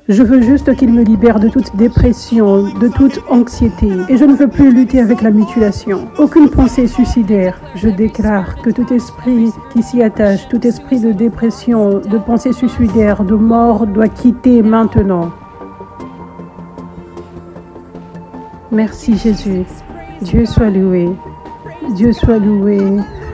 Je veux juste qu'il me libère de toute dépression, de toute anxiété. Et je ne veux plus lutter avec la mutilation. Aucune pensée suicidaire. Je déclare que tout esprit qui s'y attache, tout esprit de dépression, de pensée suicidaire, de mort doit quitter maintenant. Merci Jésus. Dieu soit loué. Dieu soit loué.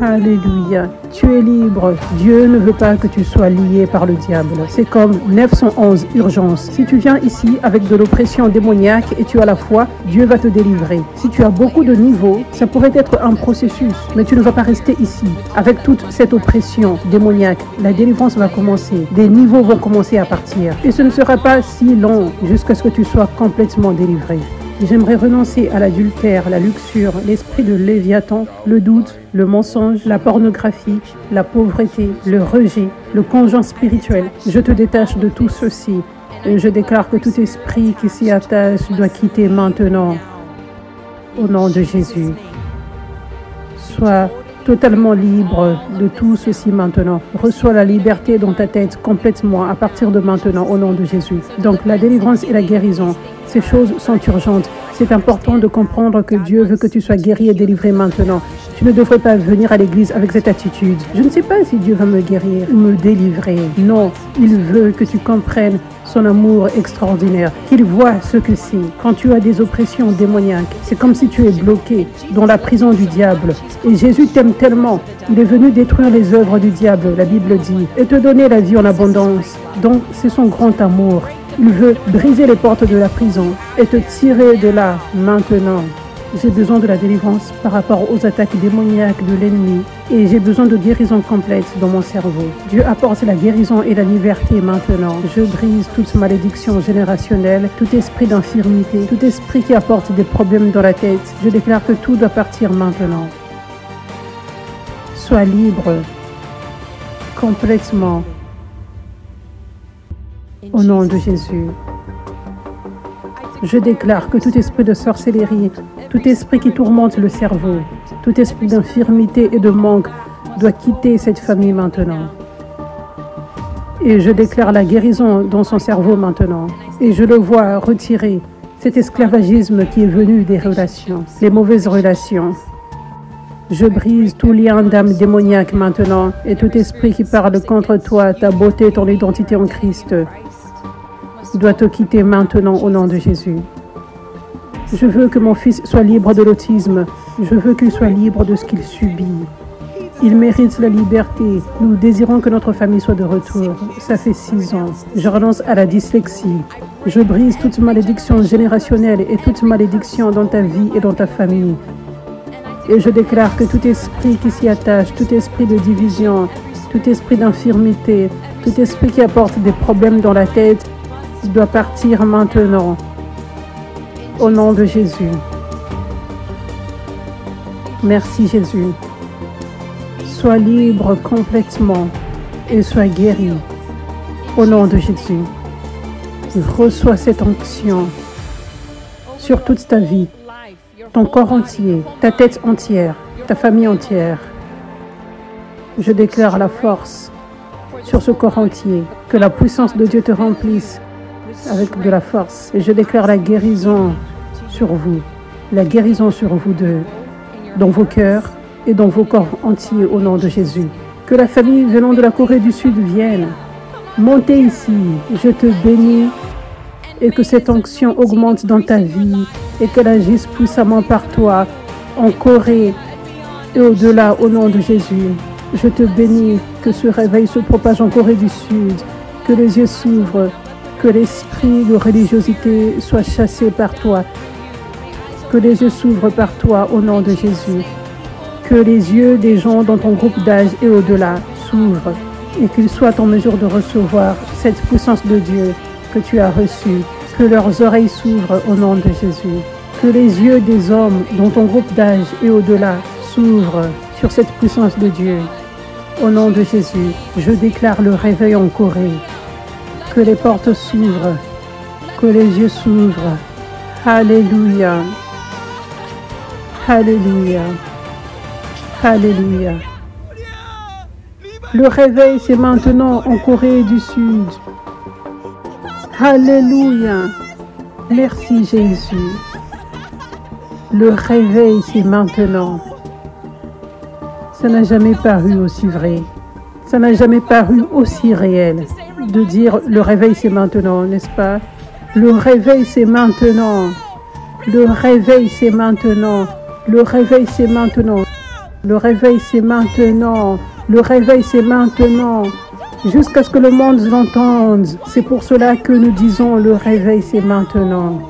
Alléluia. Tu es libre. Dieu ne veut pas que tu sois lié par le diable. C'est comme 911 urgence. Si tu viens ici avec de l'oppression démoniaque et tu as la foi, Dieu va te délivrer. Si tu as beaucoup de niveaux, ça pourrait être un processus, mais tu ne vas pas rester ici. Avec toute cette oppression démoniaque, la délivrance va commencer. Des niveaux vont commencer à partir. Et ce ne sera pas si long jusqu'à ce que tu sois complètement délivré. J'aimerais renoncer à l'adultère, la luxure, l'esprit de Léviathan, le doute, le mensonge, la pornographie, la pauvreté, le rejet, le conjoint spirituel. Je te détache de tout ceci et je déclare que tout esprit qui s'y attache doit quitter maintenant. Au nom de Jésus, sois totalement libre de tout ceci maintenant. Reçois la liberté dans ta tête complètement à partir de maintenant au nom de Jésus. Donc la délivrance et la guérison, ces choses sont urgentes. C'est important de comprendre que Dieu veut que tu sois guéri et délivré maintenant. Tu ne devrais pas venir à l'église avec cette attitude. Je ne sais pas si Dieu va me guérir ou me délivrer. Non, il veut que tu comprennes son amour extraordinaire, qu'il voit ce que c'est. Quand tu as des oppressions démoniaques, c'est comme si tu es bloqué dans la prison du diable. Et Jésus t'aime tellement. Il est venu détruire les œuvres du diable, la Bible dit, et te donner la vie en abondance. Donc, c'est son grand amour. Il veut briser les portes de la prison et te tirer de là maintenant. J'ai besoin de la délivrance par rapport aux attaques démoniaques de l'ennemi et j'ai besoin de guérison complète dans mon cerveau. Dieu apporte la guérison et la liberté maintenant. Je brise toute malédiction générationnelle, tout esprit d'infirmité, tout esprit qui apporte des problèmes dans la tête. Je déclare que tout doit partir maintenant. Sois libre complètement. Au nom de Jésus, je déclare que tout esprit de sorcellerie, tout esprit qui tourmente le cerveau, tout esprit d'infirmité et de manque doit quitter cette famille maintenant. Et je déclare la guérison dans son cerveau maintenant. Et je le vois retirer cet esclavagisme qui est venu des relations, les mauvaises relations. Je brise tout lien d'âme démoniaque maintenant et tout esprit qui parle contre toi, ta beauté, ton identité en Christ doit te quitter maintenant au nom de Jésus. Je veux que mon fils soit libre de l'autisme. Je veux qu'il soit libre de ce qu'il subit. Il mérite la liberté. Nous désirons que notre famille soit de retour. Ça fait 6 ans. Je renonce à la dyslexie. Je brise toute malédiction générationnelle et toute malédiction dans ta vie et dans ta famille. Et je déclare que tout esprit qui s'y attache, tout esprit de division, tout esprit d'infirmité, tout esprit qui apporte des problèmes dans la tête, doit partir maintenant. Au nom de Jésus. Merci Jésus. Sois libre complètement et sois guéri. Au nom de Jésus. Reçois cette onction sur toute ta vie, ton corps entier, ta tête entière, ta famille entière. Je déclare la force sur ce corps entier, que la puissance de Dieu te remplisse avec de la force. Et je déclare la guérison sur vous, la guérison sur vous deux, dans vos cœurs et dans vos corps entiers au nom de Jésus. Que la famille venant de la Corée du Sud vienne. Montez ici, je te bénis et que cette onction augmente dans ta vie et qu'elle agisse puissamment par toi en Corée et au-delà au nom de Jésus. Je te bénis que ce réveil se propage en Corée du Sud, que les yeux s'ouvrent, que l'esprit de religiosité soit chassé par toi, que les yeux s'ouvrent par toi au nom de Jésus, que les yeux des gens dans ton groupe d'âge et au-delà s'ouvrent et qu'ils soient en mesure de recevoir cette puissance de Dieu que tu as reçue, que leurs oreilles s'ouvrent au nom de Jésus, que les yeux des hommes dans ton groupe d'âge et au-delà s'ouvrent sur cette puissance de Dieu. Au nom de Jésus, je déclare le réveil en Corée. Que les portes s'ouvrent, que les yeux s'ouvrent. Alléluia. Alléluia. Alléluia. Le réveil, c'est maintenant en Corée du Sud. Alléluia. Merci Jésus. Le réveil, c'est maintenant. Ça n'a jamais paru aussi vrai. Ça n'a jamais paru aussi réel de dire le réveil, c'est maintenant, n'est-ce pas? Le réveil, c'est maintenant. Le réveil, c'est maintenant. Le réveil, c'est maintenant. Le réveil, c'est maintenant. Le réveil, c'est maintenant. Jusqu'à ce que le monde l'entende. C'est pour cela que nous disons le réveil, c'est maintenant.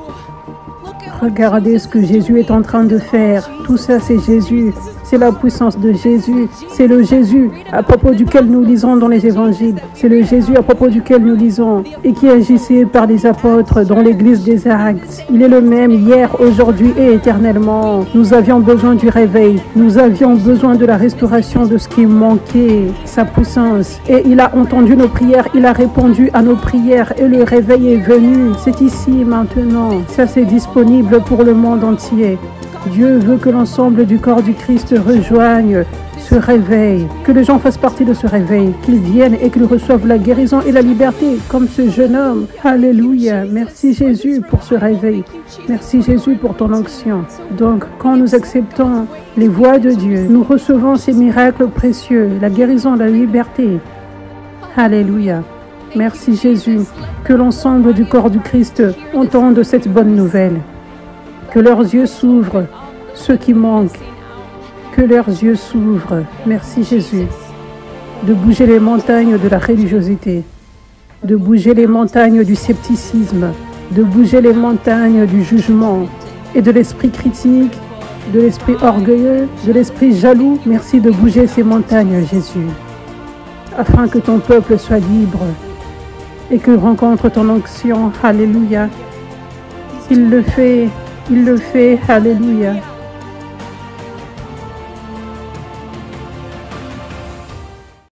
Regardez ce que Jésus est en train de faire. Tout ça, c'est Jésus. C'est la puissance de Jésus. C'est le Jésus à propos duquel nous lisons dans les évangiles. C'est le Jésus à propos duquel nous lisons et qui agissait par les apôtres dans l'église des Actes. Il est le même hier, aujourd'hui et éternellement. Nous avions besoin du réveil. Nous avions besoin de la restauration de ce qui manquait, sa puissance. Et il a entendu nos prières. Il a répondu à nos prières et le réveil est venu. C'est ici maintenant. Ça, c'est disponible pour le monde entier. Dieu veut que l'ensemble du corps du Christ rejoigne ce réveil, que les gens fassent partie de ce réveil, qu'ils viennent et qu'ils reçoivent la guérison et la liberté, comme ce jeune homme. Alléluia. Merci Jésus pour ce réveil. Merci Jésus pour ton onction. Donc, quand nous acceptons les voies de Dieu, nous recevons ces miracles précieux, la guérison, la liberté. Alléluia. Merci Jésus. Que l'ensemble du corps du Christ entende cette bonne nouvelle. Que leurs yeux s'ouvrent, ceux qui manquent. Que leurs yeux s'ouvrent. Merci Jésus. De bouger les montagnes de la religiosité. De bouger les montagnes du scepticisme. De bouger les montagnes du jugement. Et de l'esprit critique, de l'esprit orgueilleux, de l'esprit jaloux. Merci de bouger ces montagnes, Jésus. Afin que ton peuple soit libre. Et que rencontre ton onction. Alléluia. Il le fait. Il le fait, alléluia.